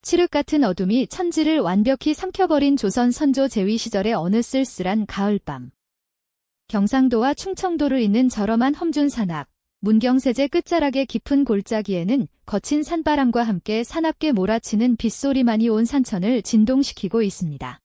칠흑 같은 어둠이 천지를 완벽히 삼켜버린 조선 선조 제위 시절의 어느 쓸쓸한 가을밤. 경상도와 충청도를 잇는 저렴한 험준산악, 문경세제 끝자락의 깊은 골짜기에는 거친 산바람과 함께 사납게 몰아치는 빗소리만이 온 산천을 진동시키고 있습니다.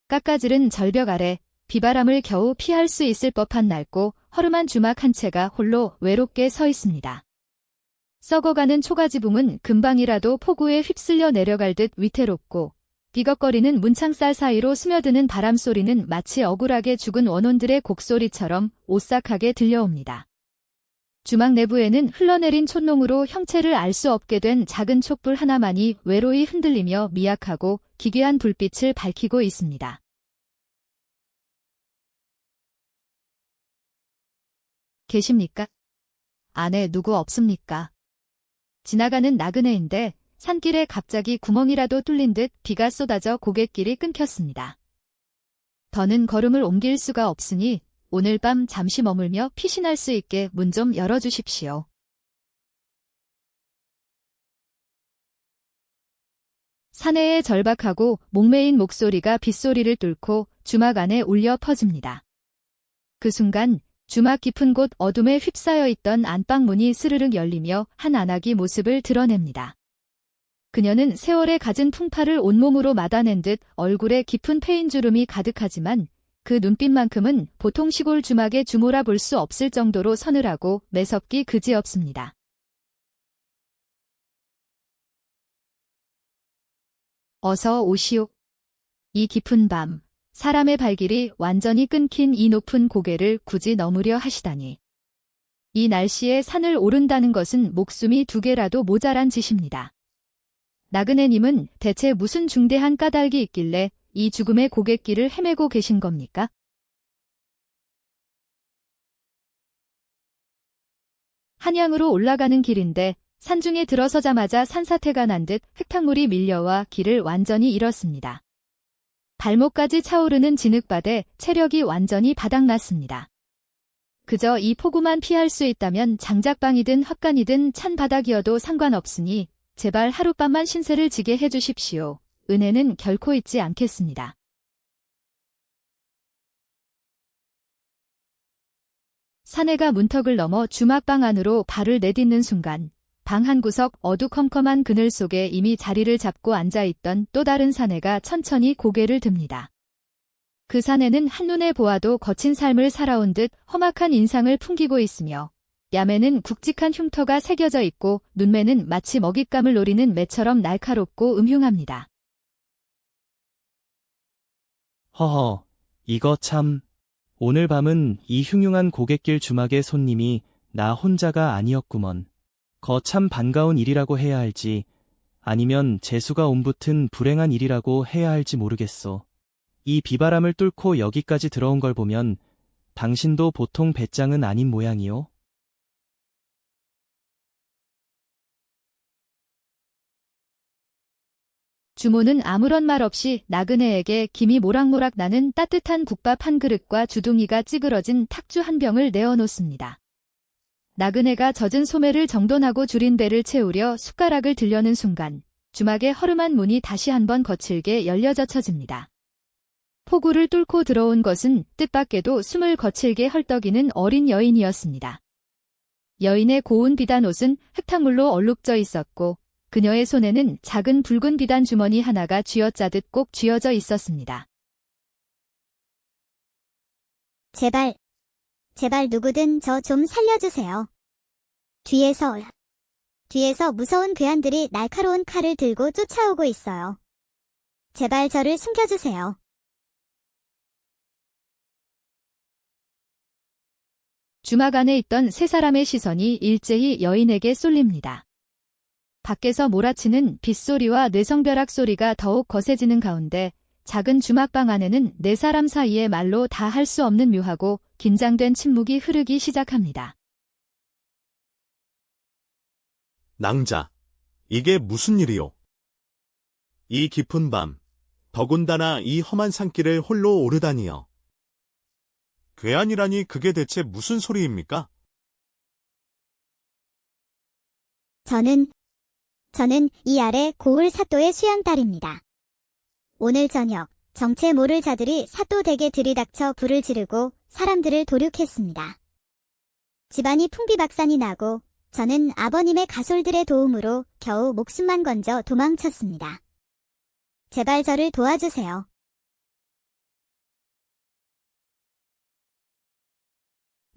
깎아지른 절벽 아래 비바람을 겨우 피할 수 있을 법한 낡고 허름한 주막 한 채가 홀로 외롭게 서 있습니다. 썩어가는 초가지붕은 금방이라도 폭우에 휩쓸려 내려갈 듯 위태롭고 비걱거리는 문창살 사이로 스며드는 바람소리는 마치 억울하게 죽은 원혼들의 곡소리처럼 오싹하게 들려옵니다. 주막 내부에는 흘러내린 촛농으로 형체를 알 수 없게 된 작은 촛불 하나만이 외로이 흔들리며 미약하고 기괴한 불빛을 밝히고 있습니다. 계십니까? 안에 누구 없습니까? 지나가는 나그네인데 산길에 갑자기 구멍이라도 뚫린 듯 비가 쏟아져 고갯길이 끊겼습니다. 더는 걸음을 옮길 수가 없으니 오늘 밤 잠시 머물며 피신할 수 있게 문 좀 열어주십시오. 사내의 절박하고 목매인 목소리가 빗소리를 뚫고 주막 안에 울려 퍼집니다. 그 순간 주막 깊은 곳 어둠에 휩싸여 있던 안방 문이 스르륵 열리며 한 안악이 모습을 드러냅니다. 그녀는 세월의 갖은 풍파를 온몸으로 마다낸 듯 얼굴에 깊은 패인주름이 가득하지만 그 눈빛만큼은 보통 시골 주막에 주몰아 볼 수 없을 정도로 서늘하고 매섭기 그지없습니다. 어서 오시오. 이 깊은 밤, 사람의 발길이 완전히 끊긴 이 높은 고개를 굳이 넘으려 하시다니. 이 날씨에 산을 오른다는 것은 목숨이 2개라도 모자란 짓입니다. 나그네님은 대체 무슨 중대한 까닭이 있길래 이 죽음의 고갯길을 헤매고 계신 겁니까? 한양으로 올라가는 길인데 산중에 들어서자마자 산사태가 난 듯 흙탕물이 밀려와 길을 완전히 잃었습니다. 발목까지 차오르는 진흙바닥에 체력이 완전히 바닥났습니다. 그저 이 폭우만 피할 수 있다면 장작방이든 헛간이든 찬 바닥이어도 상관없으니 제발 하룻밤만 신세를 지게 해주십시오. 은혜는 결코 잊지 않겠습니다. 사내가 문턱을 넘어 주막방 안으로 발을 내딛는 순간 방 한 구석 어두컴컴한 그늘 속에 이미 자리를 잡고 앉아있던 또 다른 사내가 천천히 고개를 듭니다. 그 사내는 한눈에 보아도 거친 삶을 살아온 듯 험악한 인상을 풍기고 있으며 뺨에는 굵직한 흉터가 새겨져 있고 눈매는 마치 먹잇감을 노리는 매처럼 날카롭고 음흉합니다. 허허, 이거 참. 오늘 밤은 이 흉흉한 고갯길 주막의 손님이 나 혼자가 아니었구먼. 거참 반가운 일이라고 해야 할지 아니면 재수가 옴붙은 불행한 일이라고 해야 할지 모르겠소. 이 비바람을 뚫고 여기까지 들어온 걸 보면 당신도 보통 배짱은 아닌 모양이요. 주모는 아무런 말 없이 나그네에게 김이 모락모락 나는 따뜻한 국밥 한 그릇과 주둥이가 찌그러진 탁주 한 병을 내어놓습니다. 나그네가 젖은 소매를 정돈하고 줄인 배를 채우려 숟가락을 들려는 순간 주막의 허름한 문이 다시 한번 거칠게 열려 젖혀집니다. 폭우를 뚫고 들어온 것은 뜻밖에도 숨을 거칠게 헐떡이는 어린 여인이었습니다. 여인의 고운 비단 옷은 흙탕물로 얼룩져 있었고 그녀의 손에는 작은 붉은 비단 주머니 하나가 쥐어짜듯 꼭 쥐어져 있었습니다. 제발 누구든 저 좀 살려주세요. 뒤에서 무서운 괴한들이 날카로운 칼을 들고 쫓아오고 있어요. 제발 저를 숨겨주세요. 주막 안에 있던 세 사람의 시선이 일제히 여인에게 쏠립니다. 밖에서 몰아치는 빗소리와 뇌성벼락 소리가 더욱 거세지는 가운데 작은 주막방 안에는 4사람 사이의 말로 다 할 수 없는 묘하고 긴장된 침묵이 흐르기 시작합니다. 낭자, 이게 무슨 일이오? 이 깊은 밤, 더군다나 이 험한 산길을 홀로 오르다니요. 괴한이라니 그게 대체 무슨 소리입니까? 저는 이 아래 고을 사또의 수양딸입니다. 오늘 저녁 정체 모를 자들이 사또 댁에 들이닥쳐 불을 지르고 사람들을 도륙했습니다. 집안이 풍비박산이 나고 저는 아버님의 가솔들의 도움으로 겨우 목숨만 건져 도망쳤습니다. 제발 저를 도와주세요.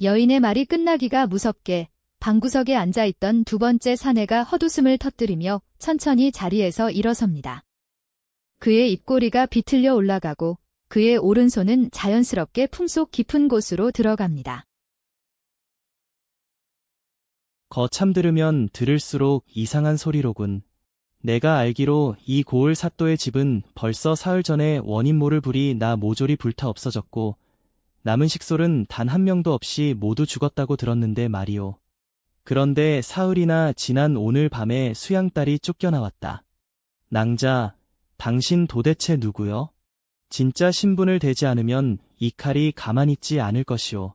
여인의 말이 끝나기가 무섭게 방구석에 앉아있던 두 번째 사내가 헛웃음을 터뜨리며 천천히 자리에서 일어섭니다. 그의 입꼬리가 비틀려 올라가고 그의 오른손은 자연스럽게 품속 깊은 곳으로 들어갑니다. 거참 들으면 들을수록 이상한 소리로군. 내가 알기로 이 고을 사또의 집은 벌써 사흘 전에 원인 모를 불이 나 모조리 불타 없어졌고 남은 식솔은 단 한 명도 없이 모두 죽었다고 들었는데 말이오. 그런데 사흘이나 지난 오늘 밤에 수양딸이 쫓겨나왔다. 낭자, 당신 도대체 누구요? 진짜 신분을 대지 않으면 이 칼이 가만히 있지 않을 것이오.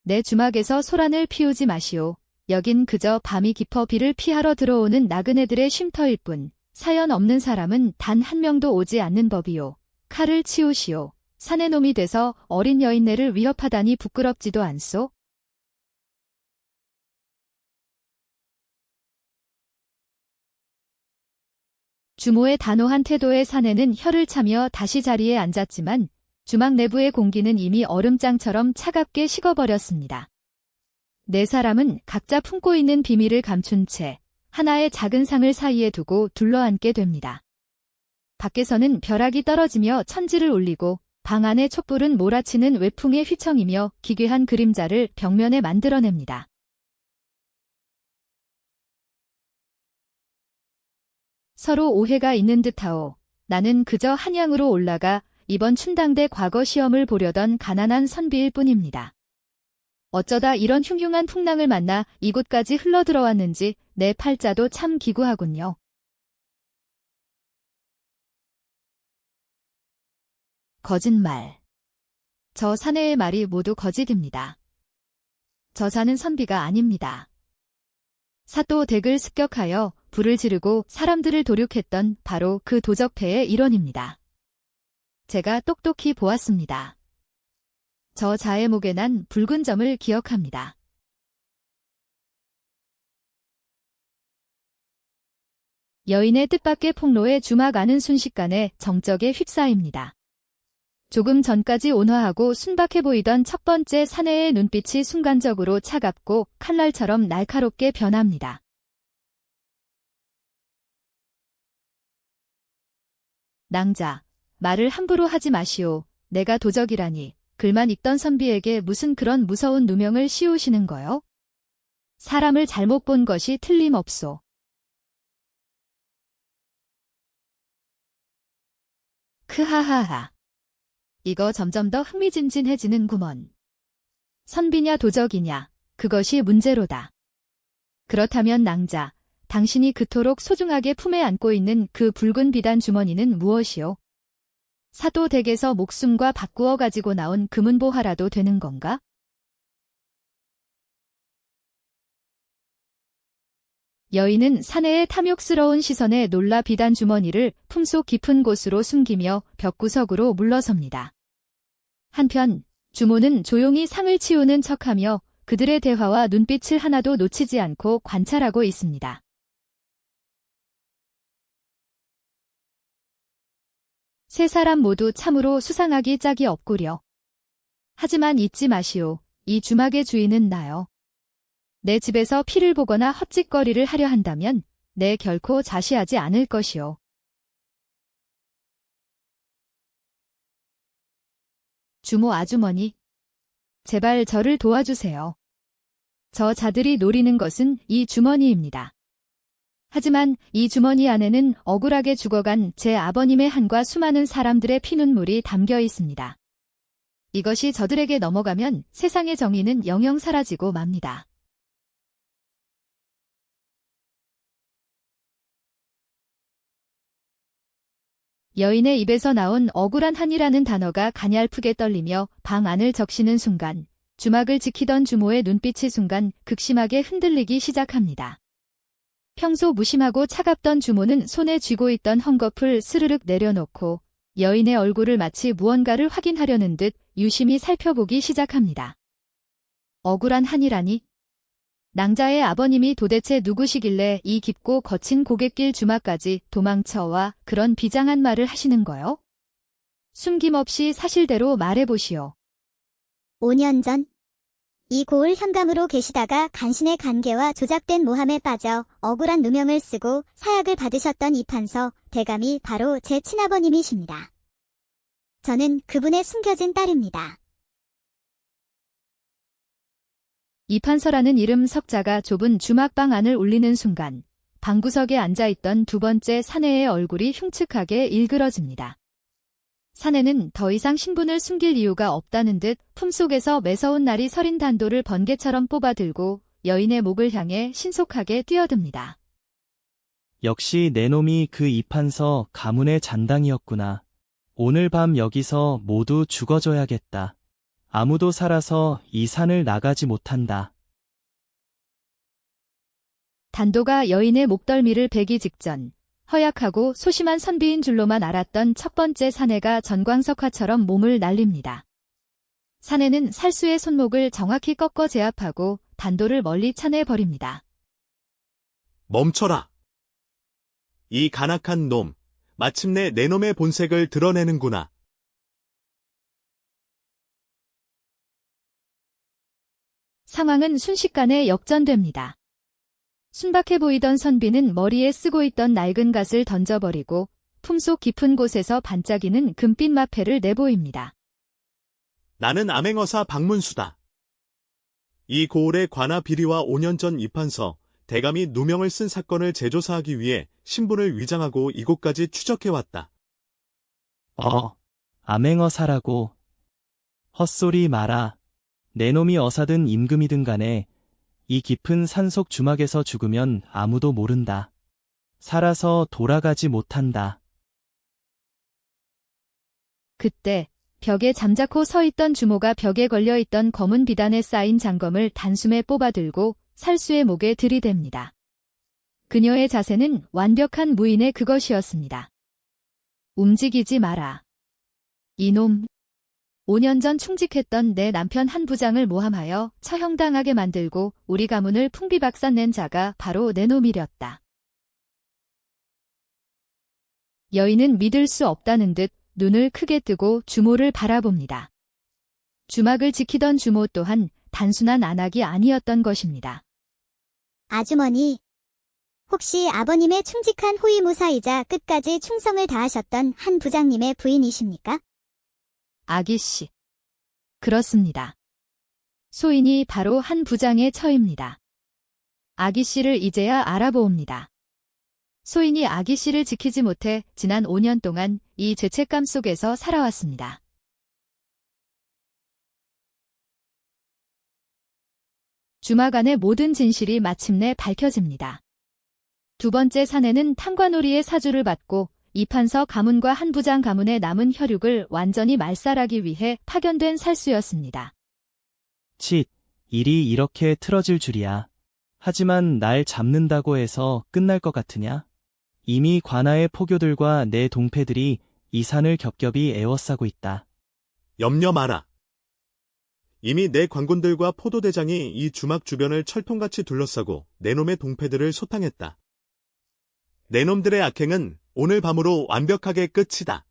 내 주막에서 소란을 피우지 마시오. 여긴 그저 밤이 깊어 비를 피하러 들어오는 나그네들의 쉼터일 뿐 사연 없는 사람은 단 한 명도 오지 않는 법이오. 칼을 치우시오. 사내놈이 돼서 어린 여인네를 위협하다니 부끄럽지도 않소? 주모의 단호한 태도에 사내는 혀를 차며 다시 자리에 앉았지만 주막 내부의 공기는 이미 얼음장처럼 차갑게 식어버렸습니다. 네 사람은 각자 품고 있는 비밀을 감춘 채 하나의 작은 상을 사이에 두고 둘러앉게 됩니다. 밖에서는 벼락이 떨어지며 천지를 울리고 방 안의 촛불은 몰아치는 외풍에 휘청이며 기괴한 그림자를 벽면에 만들어냅니다. 서로 오해가 있는 듯하오. 나는 그저 한양으로 올라가 이번 춘당대 과거 시험을 보려던 가난한 선비일 뿐입니다. 어쩌다 이런 흉흉한 풍랑을 만나 이곳까지 흘러들어왔는지 내 팔자도 참 기구하군요. 거짓말. 저 사내의 말이 모두 거짓입니다. 저 자는 선비가 아닙니다. 사또 댁을 습격하여 불을 지르고 사람들을 도륙했던 바로 그 도적패의 일원입니다. 제가 똑똑히 보았습니다. 저 자의 목에 난 붉은 점을 기억합니다. 여인의 뜻밖의 폭로에 주막 안은 순식간에 정적에 휩싸입니다. 조금 전까지 온화하고 순박해 보이던 첫 번째 사내의 눈빛이 순간적으로 차갑고 칼날처럼 날카롭게 변합니다. 낭자, 말을 함부로 하지 마시오. 내가 도적이라니. 글만 읽던 선비에게 무슨 그런 무서운 누명을 씌우시는 거요? 사람을 잘못 본 것이 틀림없소. 크하하하. 이거 점점 더 흥미진진해지는구먼. 선비냐 도적이냐, 그것이 문제로다. 그렇다면 낭자, 당신이 그토록 소중하게 품에 안고 있는 그 붉은 비단 주머니는 무엇이오? 사도 댁에서 목숨과 바꾸어 가지고 나온 금은보화라도 되는 건가? 여인은 사내의 탐욕스러운 시선에 놀라 비단 주머니를 품속 깊은 곳으로 숨기며 벽구석으로 물러섭니다. 한편 주모는 조용히 상을 치우는 척하며 그들의 대화와 눈빛을 하나도 놓치지 않고 관찰하고 있습니다. 세 사람 모두 참으로 수상하기 짝이 없구려. 하지만 잊지 마시오. 이 주막의 주인은 나요. 내 집에서 피를 보거나 헛짓거리를 하려 한다면 내 결코 자시하지 않을 것이오. 주모 아주머니, 제발 저를 도와주세요. 저 자들이 노리는 것은 이 주머니입니다. 하지만 이 주머니 안에는 억울하게 죽어간 제 아버님의 한과 수많은 사람들의 피눈물이 담겨 있습니다. 이것이 저들에게 넘어가면 세상의 정의는 영영 사라지고 맙니다. 여인의 입에서 나온 억울한 한이라는 단어가 가냘프게 떨리며 방 안을 적시는 순간 주막을 지키던 주모의 눈빛이 순간 극심하게 흔들리기 시작합니다. 평소 무심하고 차갑던 주모는 손에 쥐고 있던 헝겊을 스르륵 내려놓고 여인의 얼굴을 마치 무언가를 확인하려는 듯 유심히 살펴보기 시작합니다. 억울한 한이라니? 낭자의 아버님이 도대체 누구시길래 이 깊고 거친 고갯길 주막까지 도망쳐와 그런 비장한 말을 하시는 거요? 숨김없이 사실대로 말해보시오. 5년 전, 이 고을 현감으로 계시다가 간신의 간계와 조작된 모함에 빠져 억울한 누명을 쓰고 사약을 받으셨던 이판서 대감이 바로 제 친아버님이십니다. 저는 그분의 숨겨진 딸입니다. 이판서라는 이름 석자가 좁은 주막방 안을 울리는 순간 방구석에 앉아있던 두 번째 사내의 얼굴이 흉측하게 일그러집니다. 사내는 더 이상 신분을 숨길 이유가 없다는 듯 품속에서 매서운 날이 서린 단도를 번개처럼 뽑아들고 여인의 목을 향해 신속하게 뛰어듭니다. 역시 내 놈이 그 이판서 가문의 잔당이었구나. 오늘 밤 여기서 모두 죽어줘야겠다. 아무도 살아서 이 산을 나가지 못한다. 단도가 여인의 목덜미를 베기 직전 허약하고 소심한 선비인 줄로만 알았던 첫 번째 사내가 전광석화처럼 몸을 날립니다. 사내는 살수의 손목을 정확히 꺾어 제압하고 단도를 멀리 차내버립니다. 멈춰라. 이 간악한 놈, 마침내 내 놈의 본색을 드러내는구나. 상황은 순식간에 역전됩니다. 순박해 보이던 선비는 머리에 쓰고 있던 낡은 갓을 던져버리고 품속 깊은 곳에서 반짝이는 금빛 마패를 내보입니다. 나는 암행어사 박문수다. 이 고을의 관아 비리와 5년 전 이판서, 대감이 누명을 쓴 사건을 재조사하기 위해 신분을 위장하고 이곳까지 추적해왔다. 암행어사라고. 헛소리 마라. 내 놈이 어사든 임금이든 간에 이 깊은 산속 주막에서 죽으면 아무도 모른다. 살아서 돌아가지 못한다. 그때 벽에 잠자코 서 있던 주모가 벽에 걸려있던 검은 비단에 쌓인 장검을 단숨에 뽑아들고 살수의 목에 들이댑니다. 그녀의 자세는 완벽한 무인의 그것이었습니다. 움직이지 마라. 이놈. 5년 전 충직했던 내 남편 한 부장을 모함하여 처형당하게 만들고 우리 가문을 풍비박산낸 자가 바로 내 놈이렸다. 여인은 믿을 수 없다는 듯 눈을 크게 뜨고 주모를 바라봅니다. 주막을 지키던 주모 또한 단순한 안악이 아니었던 것입니다. 아주머니, 혹시 아버님의 충직한 호위무사이자 끝까지 충성을 다하셨던 한 부장님의 부인이십니까? 아기씨. 그렇습니다. 소인이 바로 한 부장의 처입니다. 아기씨를 이제야 알아보옵니다. 소인이 아기씨를 지키지 못해 지난 5년 동안 이 죄책감 속에서 살아왔습니다. 주막 안의 모든 진실이 마침내 밝혀집니다. 두 번째 사내는 탕과놀이의 사주를 받고 이판서 가문과 한 부장 가문의 남은 혈육을 완전히 말살하기 위해 파견된 살수였습니다. 칫, 일이 이렇게 틀어질 줄이야. 하지만 날 잡는다고 해서 끝날 것 같으냐? 이미 관아의 포교들과 내 동패들이 이 산을 겹겹이 에워싸고 있다. 염려 마라. 이미 내 관군들과 포도대장이 이 주막 주변을 철통같이 둘러싸고 내 놈의 동패들을 소탕했다. 내 놈들의 악행은 오늘 밤으로 완벽하게 끝이다.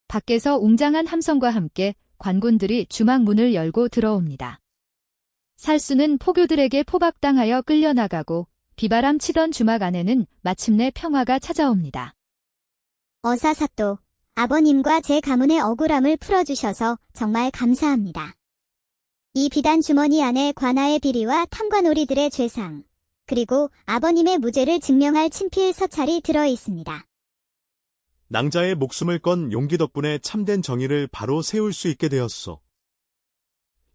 밖에서 웅장한 함성과 함께 관군들이 주막 문을 열고 들어옵니다. 살수는 포교들에게 포박당하여 끌려나가고 비바람 치던 주막 안에는 마침내 평화가 찾아옵니다. 어사사또, 아버님과 제 가문의 억울함을 풀어주셔서 정말 감사합니다. 이 비단 주머니 안에 관아의 비리와 탐관오리들의 죄상, 그리고 아버님의 무죄를 증명할 친필 서찰이 들어있습니다. 낭자의 목숨을 건 용기 덕분에 참된 정의를 바로 세울 수 있게 되었소.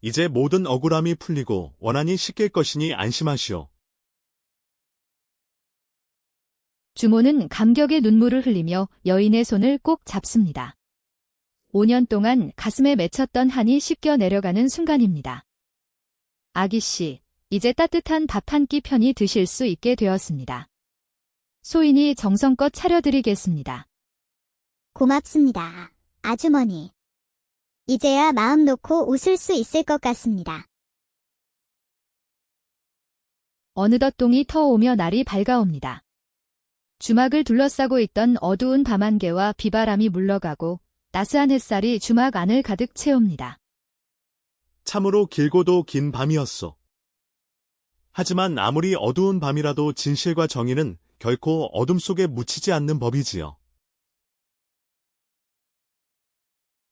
이제 모든 억울함이 풀리고 원한이 씻길 것이니 안심하시오. 주모는 감격의 눈물을 흘리며 여인의 손을 꼭 잡습니다. 5년 동안 가슴에 맺혔던 한이 씻겨 내려가는 순간입니다. 아기씨, 이제 따뜻한 밥 한 끼 편히 드실 수 있게 되었습니다. 소인이 정성껏 차려드리겠습니다. 고맙습니다, 아주머니. 이제야 마음 놓고 웃을 수 있을 것 같습니다. 어느덧 동이 터오며 날이 밝아옵니다. 주막을 둘러싸고 있던 어두운 밤안개와 비바람이 물러가고 따스한 햇살이 주막 안을 가득 채웁니다. 참으로 길고도 긴 밤이었소. 하지만 아무리 어두운 밤이라도 진실과 정의는 결코 어둠 속에 묻히지 않는 법이지요.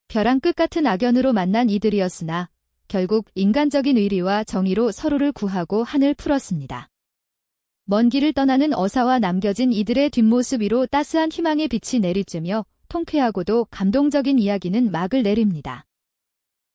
벼랑 끝 같은 악연으로 만난 이들이었으나 결국 인간적인 의리와 정의로 서로를 구하고 한을 풀었습니다. 먼 길을 떠나는 어사와 남겨진 이들의 뒷모습 위로 따스한 희망의 빛이 내리쬐며 통쾌하고도 감동적인 이야기는 막을 내립니다.